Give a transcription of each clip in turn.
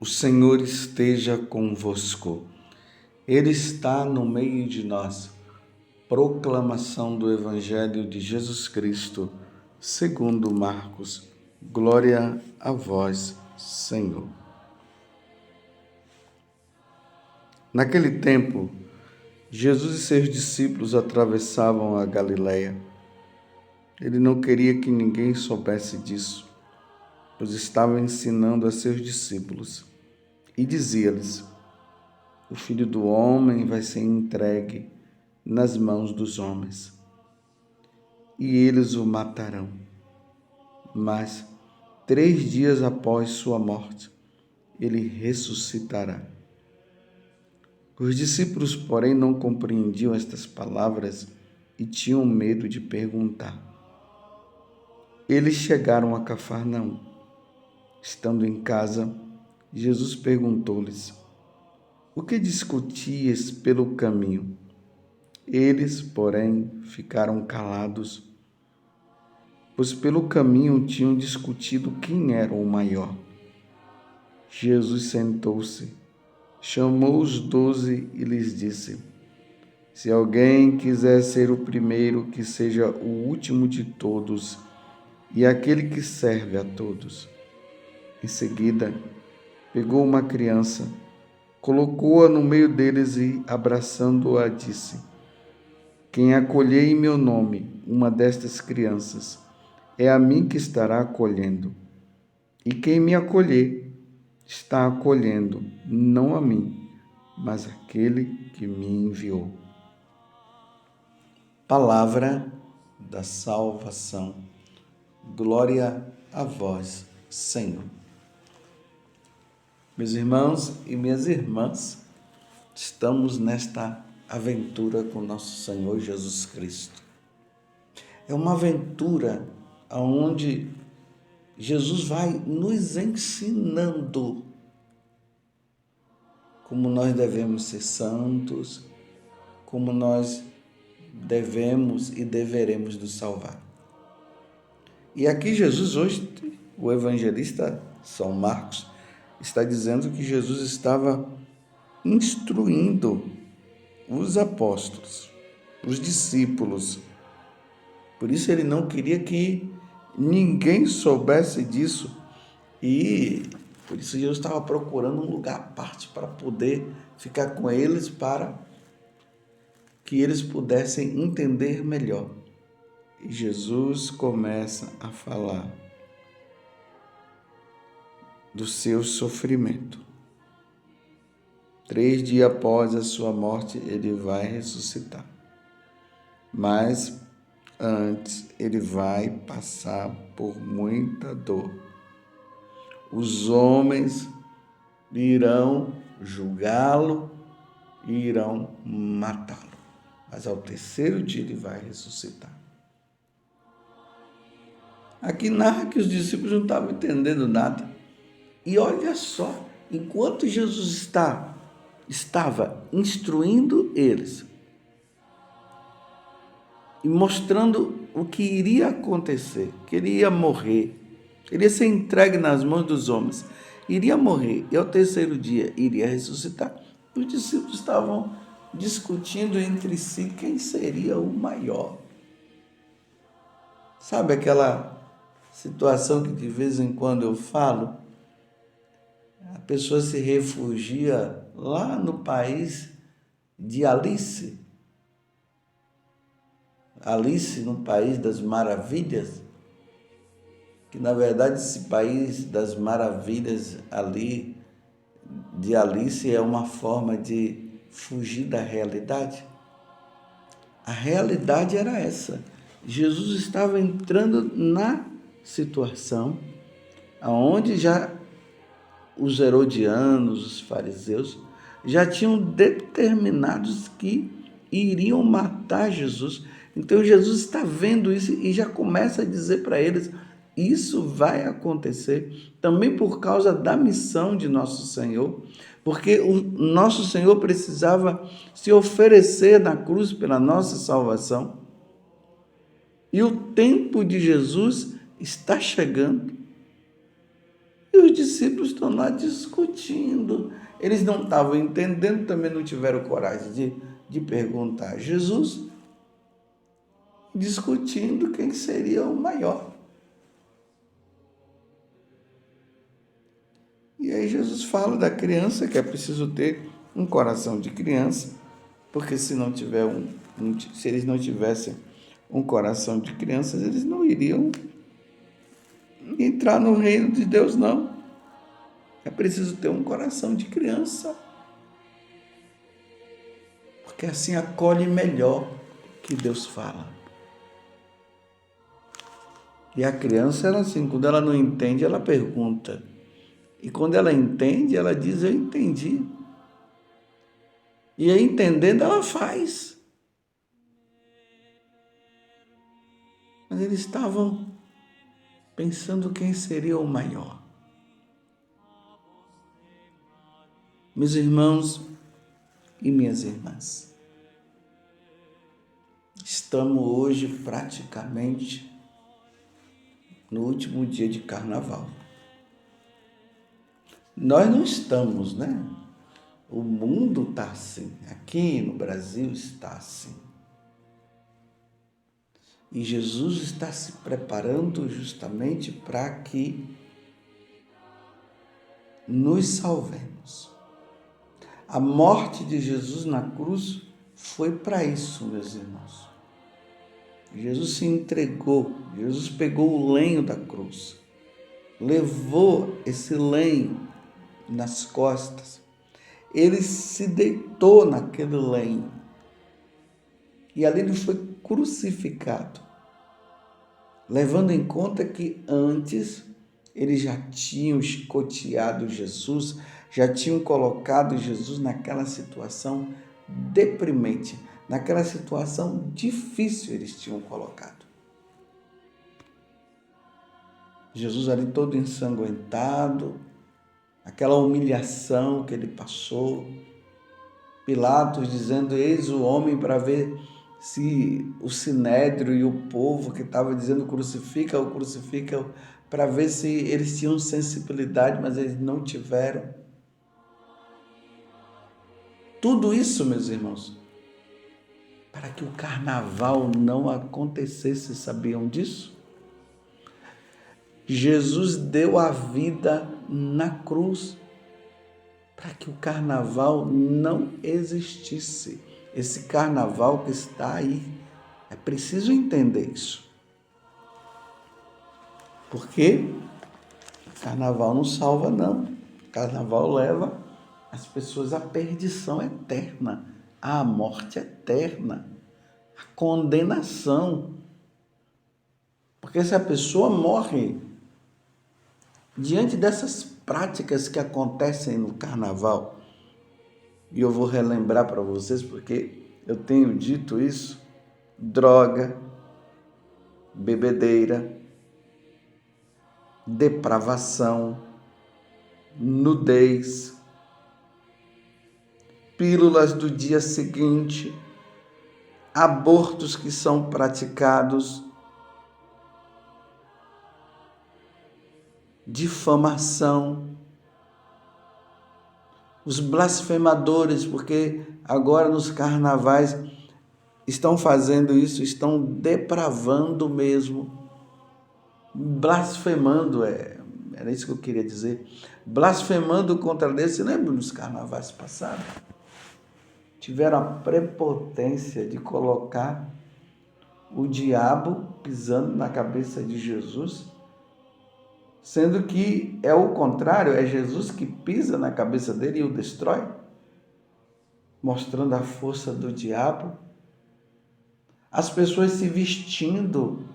O Senhor esteja convosco. Ele está no meio de nós. Proclamação do Evangelho de Jesus Cristo, segundo Marcos. Glória a vós, Senhor. Naquele tempo, Jesus e seus discípulos atravessavam a Galileia. Ele não queria que ninguém soubesse disso, pois estava ensinando a seus discípulos. E dizia-lhes: o Filho do Homem vai ser entregue nas mãos dos homens, e eles o matarão. Mas 3 dias após sua morte, ele ressuscitará. Os discípulos, porém, não compreendiam estas palavras e tinham medo de perguntar. Eles chegaram a Cafarnaum. Estando em casa, Jesus perguntou-lhes: o que discutias pelo caminho? Eles, porém, ficaram calados, pois pelo caminho tinham discutido quem era o maior. Jesus sentou-se, chamou os 12 e lhes disse: se alguém quiser ser o primeiro, que seja o último de todos e aquele que serve a todos. Em seguida, pegou uma criança, colocou-a no meio deles e, abraçando-a, disse: quem acolher em meu nome uma destas crianças, é a mim que estará acolhendo. E quem me acolher, está acolhendo não a mim, mas aquele que me enviou. Palavra da salvação. Glória a vós, Senhor. Meus irmãos e minhas irmãs, estamos nesta aventura com nosso Senhor Jesus Cristo. É uma aventura onde Jesus vai nos ensinando como nós devemos ser santos, como nós devemos e deveremos nos salvar. E aqui Jesus hoje, o evangelista São Marcos, está dizendo que Jesus estava instruindo os apóstolos, os discípulos. Por isso ele não queria que ninguém soubesse disso. E por isso Jesus estava procurando um lugar à parte para poder ficar com eles, para que eles pudessem entender melhor. E Jesus começa a falar do seu sofrimento. 3 dias após a sua morte, ele vai ressuscitar. Mas antes, ele vai passar por muita dor. Os homens irão julgá-lo e irão matá-lo. Mas ao 3º dia ele vai ressuscitar. Aqui narra que os discípulos não estavam entendendo nada. E olha só, enquanto Jesus estava instruindo eles e mostrando o que iria acontecer, que ele ia morrer, ele ia ser entregue nas mãos dos homens, iria morrer e ao 3º dia iria ressuscitar, os discípulos estavam discutindo entre si quem seria o maior. Sabe aquela situação que de vez em quando eu falo? A pessoa se refugia lá no país de Alice. Alice no País das Maravilhas, que na verdade esse País das Maravilhas ali, de Alice, é uma forma de fugir da realidade. A realidade era essa. Jesus estava entrando na situação onde já os herodianos, os fariseus, já tinham determinados que iriam matar Jesus. Então Jesus está vendo isso e já começa a dizer para eles: isso vai acontecer também por causa da missão de nosso Senhor, porque o nosso Senhor precisava se oferecer na cruz pela nossa salvação. E o tempo de Jesus está chegando. E os discípulos estão lá discutindo. Eles não estavam entendendo, também não tiveram coragem de perguntar a Jesus, discutindo quem seria o maior. E aí Jesus fala da criança, que é preciso ter um coração de criança, porque se eles não tivessem um coração de crianças, eles não iriam entrar no reino de Deus, não. É preciso ter um coração de criança, porque assim acolhe melhor o que Deus fala. E a criança, ela assim, quando ela não entende, ela pergunta. E quando ela entende, ela diz, eu entendi. E aí, entendendo, ela faz. Mas eles estavam pensando quem seria o maior. Meus irmãos e minhas irmãs, estamos hoje praticamente no último dia de carnaval. Nós não estamos, né? O mundo está assim, aqui no Brasil está assim. E Jesus está se preparando justamente para que nos salvemos. A morte de Jesus na cruz foi para isso, meus irmãos. Jesus se entregou, Jesus pegou o lenho da cruz, levou esse lenho nas costas, ele se deitou naquele lenho e ali ele foi crucificado, levando em conta que antes eles já tinham escoteado Jesus, já tinham colocado Jesus naquela situação deprimente, naquela situação difícil eles tinham colocado. Jesus ali todo ensanguentado, aquela humilhação que ele passou, Pilatos dizendo, eis o homem, para ver se o sinédrio e o povo que estava dizendo crucifica-o, para ver se eles tinham sensibilidade, mas eles não tiveram. Tudo isso, meus irmãos, para que o carnaval não acontecesse, sabiam disso? Jesus deu a vida na cruz para que o carnaval não existisse. Esse carnaval que está aí, é preciso entender isso. Porque o carnaval não salva, não. O carnaval leva as pessoas à perdição eterna, à morte eterna, à condenação. Porque se a pessoa morre diante dessas práticas que acontecem no carnaval, e eu vou relembrar para vocês porque eu tenho dito isso, droga, bebedeira, depravação, nudez, pílulas do dia seguinte, abortos que são praticados, difamação, os blasfemadores, porque agora nos carnavais estão fazendo isso, estão depravando mesmo, blasfemando, era isso que eu queria dizer, blasfemando contra Deus. Você lembra nos carnavais passados? Tiveram a prepotência de colocar o diabo pisando na cabeça de Jesus, sendo que é o contrário, é Jesus que pisa na cabeça dele e o destrói, mostrando a força do diabo. As pessoas se vestindo,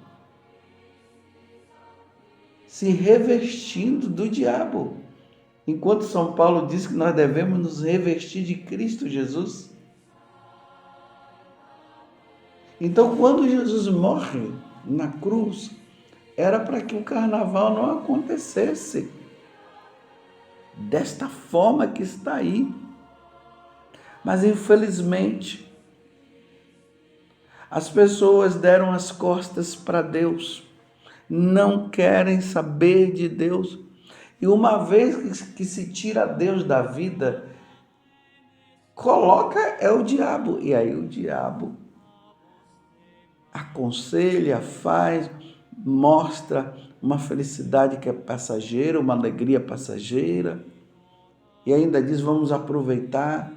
se revestindo do diabo, enquanto São Paulo diz que nós devemos nos revestir de Cristo Jesus. Então, quando Jesus morre na cruz, era para que o carnaval não acontecesse desta forma que está aí. Mas, infelizmente, as pessoas deram as costas para Deus, não querem saber de Deus. E uma vez que se tira Deus da vida, coloca é o diabo. E aí o diabo aconselha, faz, mostra uma felicidade que é passageira, uma alegria passageira. E ainda diz, vamos aproveitar.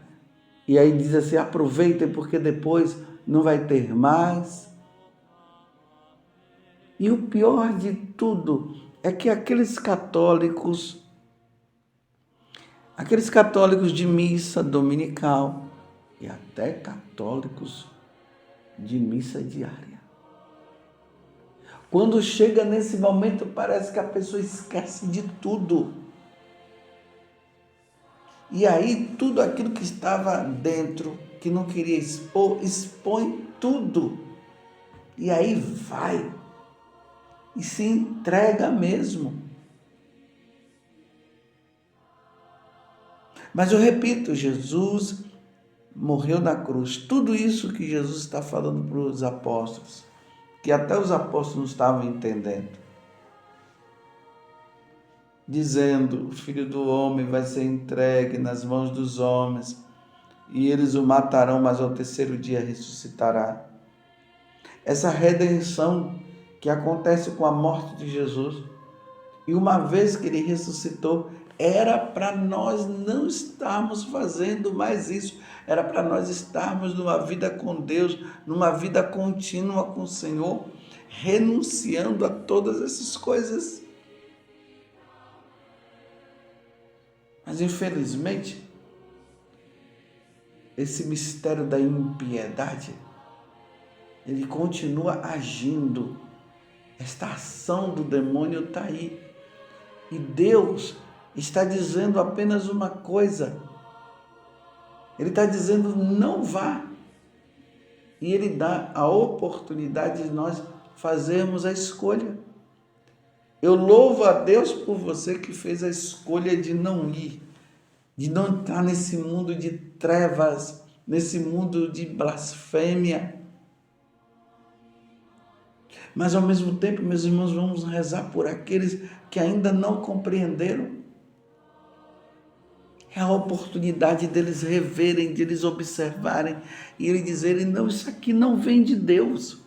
E aí diz assim, aproveitem porque depois não vai ter mais. E o pior de tudo é que aqueles católicos de missa dominical e até católicos de missa diária, quando chega nesse momento parece que a pessoa esquece de tudo. E aí tudo aquilo que estava dentro, que não queria expor, expõe tudo. E aí vai e se entrega mesmo. Mas eu repito, Jesus morreu na cruz. Tudo isso que Jesus está falando para os apóstolos, que até os apóstolos não estavam entendendo. Dizendo, o Filho do Homem vai ser entregue nas mãos dos homens, e eles o matarão, mas ao terceiro dia ressuscitará. Essa redenção que acontece com a morte de Jesus, e uma vez que ele ressuscitou, era para nós não estarmos fazendo mais isso, era para nós estarmos numa vida com Deus, numa vida contínua com o Senhor, renunciando a todas essas coisas. Mas infelizmente, esse mistério da impiedade, ele continua agindo. Esta ação do demônio está aí. E Deus está dizendo apenas uma coisa. Ele está dizendo, não vá. E Ele dá a oportunidade de nós fazermos a escolha. Eu louvo a Deus por você que fez a escolha de não ir, de não entrar nesse mundo de trevas, nesse mundo de blasfêmia. Mas ao mesmo tempo, meus irmãos, vamos rezar por aqueles que ainda não compreenderam. É a oportunidade deles reverem, deles observarem e eles dizerem, não, isso aqui não vem de Deus.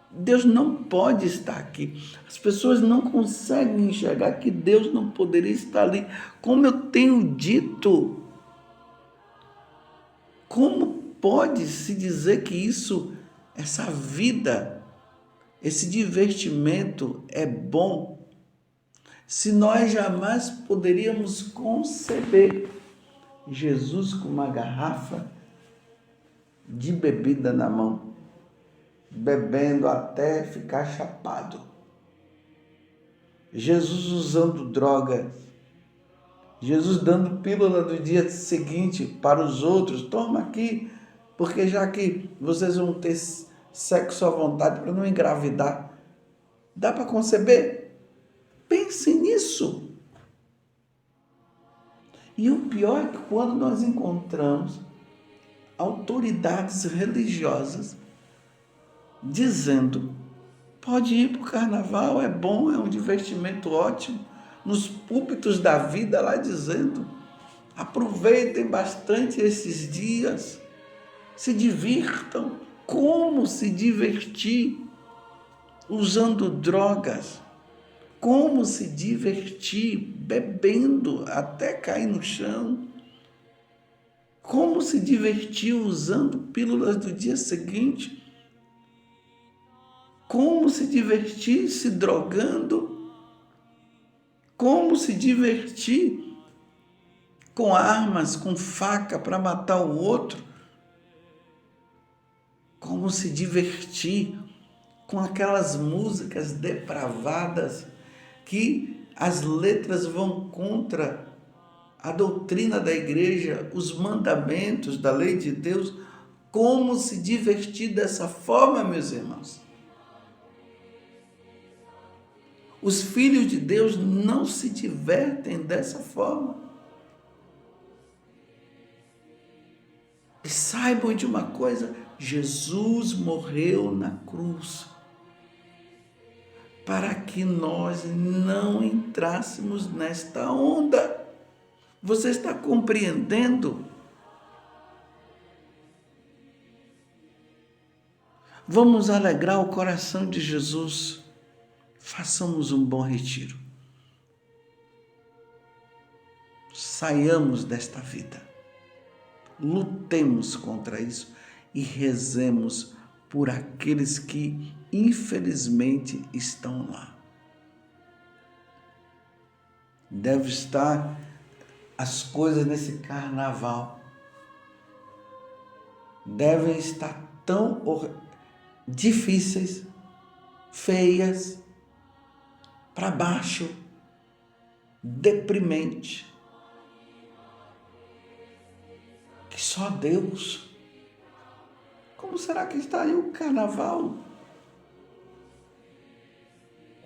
Deus não pode estar aqui. As pessoas não conseguem enxergar que Deus não poderia estar ali. Como eu tenho dito, como pode se dizer que isso, essa vida, esse divertimento é bom, se nós jamais poderíamos conceber Jesus com uma garrafa de bebida na mão, bebendo até ficar chapado. Jesus usando droga, Jesus dando pílula do dia seguinte para os outros, toma aqui, porque já que vocês vão ter sexo à vontade para não engravidar, dá para conceber? Pense nisso. E o pior é que quando nós encontramos autoridades religiosas dizendo, pode ir para o carnaval, é bom, é um divertimento ótimo, nos púlpitos da vida lá dizendo, aproveitem bastante esses dias, se divirtam. Como se divertir usando drogas? Como se divertir bebendo até cair no chão? Como se divertir usando pílulas do dia seguinte? Como se divertir se drogando? Como se divertir com armas, com faca para matar o outro? Como se divertir com aquelas músicas depravadas que as letras vão contra a doutrina da igreja, os mandamentos da lei de Deus? Como se divertir dessa forma, meus irmãos? Os filhos de Deus não se divertem dessa forma. E saibam de uma coisa, Jesus morreu na cruz para que nós não entrássemos nesta onda. Você está compreendendo? Vamos alegrar o coração de Jesus. Façamos um bom retiro. Saiamos desta vida. Lutemos contra isso e rezemos por aqueles que infelizmente estão lá. Deve estar as coisas nesse carnaval. Devem estar tão difíceis, feias, para baixo, deprimente, que só Deus. Como será que está aí o carnaval?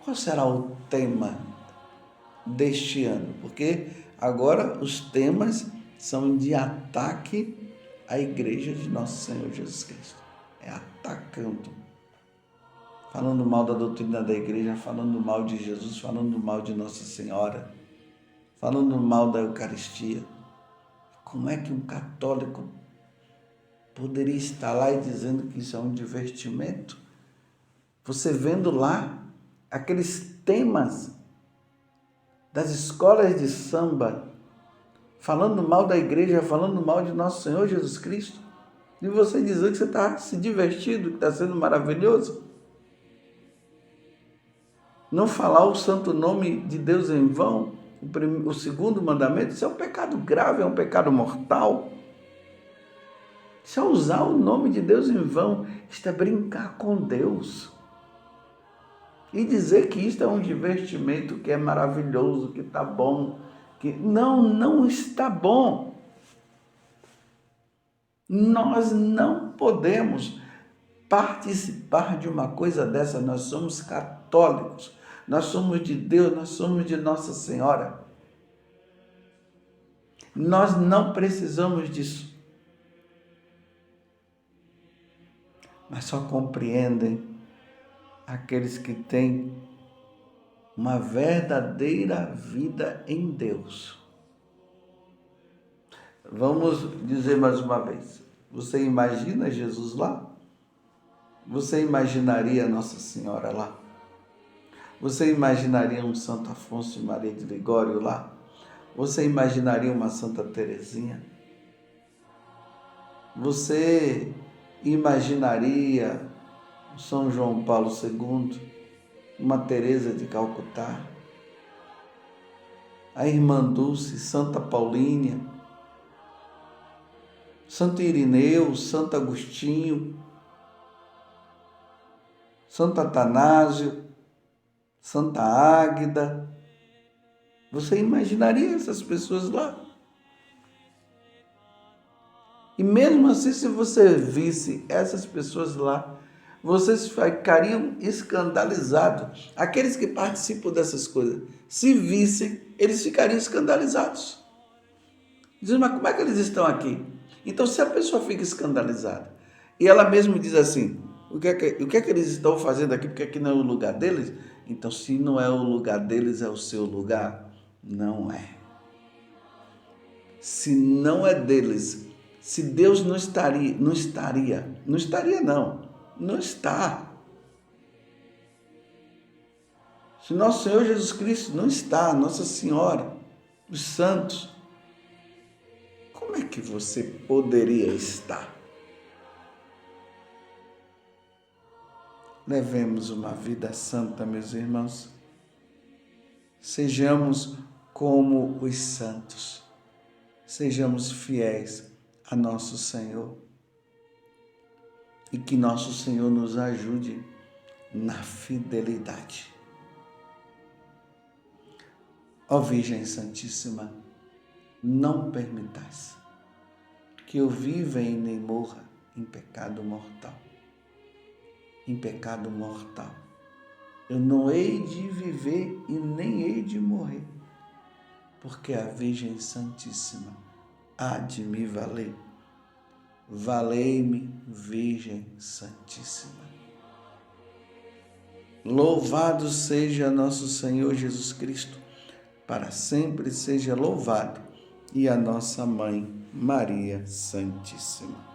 Qual será o tema deste ano? Porque agora os temas são de ataque à igreja de nosso Senhor Jesus Cristo. É atacando. Falando mal da doutrina da igreja, falando mal de Jesus, falando mal de Nossa Senhora, falando mal da Eucaristia. Como é que um católico poderia estar lá e dizendo que isso é um divertimento? Você vendo lá aqueles temas das escolas de samba, falando mal da igreja, falando mal de Nosso Senhor Jesus Cristo, e você dizer que você está se divertindo, que está sendo maravilhoso. Não falar o santo nome de Deus em vão, o segundo mandamento, isso é um pecado grave, é um pecado mortal. Isso é usar o nome de Deus em vão, isto é brincar com Deus. E dizer que isto é um divertimento, que é maravilhoso, que está bom, que não está bom. Nós não podemos participar de uma coisa dessa. Nós somos católicos, nós somos de Deus, nós somos de Nossa Senhora. Nós não precisamos disso. Mas só compreendem aqueles que têm uma verdadeira vida em Deus. Vamos dizer mais uma vez. Você imagina Jesus lá? Você imaginaria Nossa Senhora lá? Você imaginaria um Santo Afonso e Maria de Ligório lá? Você imaginaria uma Santa Teresinha? Você imaginaria São João Paulo II, uma Teresa de Calcutá, a Irmã Dulce, Santa Paulínia, Santo Irineu, Santo Agostinho, Santo Atanásio, Santa Águida? Você imaginaria essas pessoas lá? E mesmo assim, se você visse essas pessoas lá, vocês ficariam escandalizados. Aqueles que participam dessas coisas, se vissem, eles ficariam escandalizados. Dizem, mas como é que eles estão aqui? Então, se a pessoa fica escandalizada, e ela mesma diz assim, o que é que eles estão fazendo aqui, porque aqui não é o lugar deles? Então, se não é o lugar deles, é o seu lugar? Não é. Se não é deles, se Deus não está. Se nosso Senhor Jesus Cristo não está, Nossa Senhora, os santos, como é que você poderia estar? Levemos uma vida santa, meus irmãos. Sejamos como os santos. Sejamos fiéis a nosso Senhor. E que nosso Senhor nos ajude na fidelidade. Ó Virgem Santíssima, não permitais que eu viva e nem morra em pecado mortal. Em pecado mortal. Eu não hei de viver e nem hei de morrer, porque a Virgem Santíssima há de me valer. Valei-me, Virgem Santíssima. Louvado seja nosso Senhor Jesus Cristo, para sempre seja louvado, e a nossa Mãe, Maria Santíssima.